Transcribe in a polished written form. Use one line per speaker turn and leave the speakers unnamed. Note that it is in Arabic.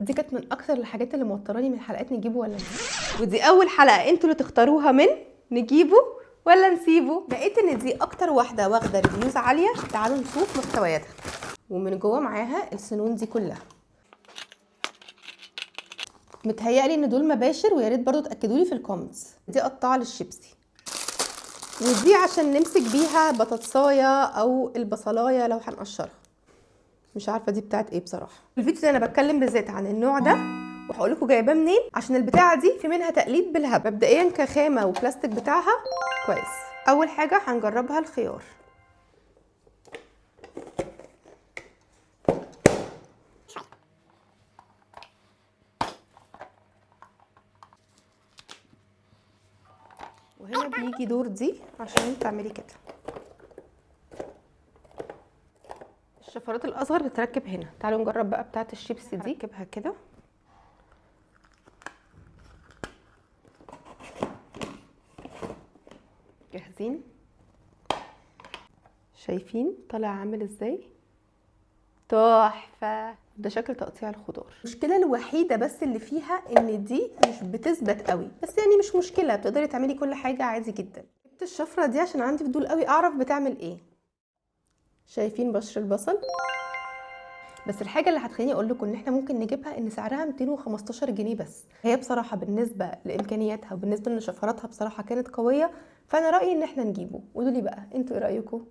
دي كانت من اكتر الحاجات اللي موتراني من حلقات نجيبه ولا نسيبه، ودي اول حلقه انتوا اللي تختاروها من نجيبه ولا نسيبه. لقيت ان دي اكتر واحده واخده ريفيوز عاليه. تعالوا نشوف محتوياتها. ومن جوه معاها السنون دي كلها. متهيألي ان دول مباشر، ويا ريت برضو تاكدوا لي في الكومنتس. دي قطعه للشيبسي، ودي عشان نمسك بيها بطاطسايه او البصلايه لو هنقشرها. مش عارفه دي بتاعت ايه بصراحه. الفيديو ده انا بتكلم بالذات عن النوع ده، وهقول لكم جايباه منين، عشان البتاعه دي في منها تقليد بالهبل. مبدئيا كخامه وبلاستيك بتاعها كويس. اول حاجه هنجربها الخيار. وهنا بيجي دور دي عشان تعملي كده. الشفرات الاصغر بتركب هنا. تعالوا نجرب بقى بتاعه الشيبسي دي. نركبها كده. جاهزين؟ شايفين طالع عامل ازاي؟ تحفه. ده شكل تقطيع الخضار. المشكله الوحيده بس اللي فيها ان دي مش بتثبت قوي، بس يعني مش مشكله، بتقدري تعملي كل حاجه عادي جدا. جبت الشفره دي عشان عندي فضول قوي اعرف بتعمل ايه. شايفين بشر البصل؟ بس الحاجه اللي هتخليني اقول لكم ان احنا ممكن نجيبها ان سعرها 215 جنيه بس. هي بصراحه بالنسبه لامكانياتها وبالنسبه لان شفراتها بصراحه كانت قويه، فانا رايي ان احنا نجيبه. قولوا لي بقى انتوا ايه رايكم؟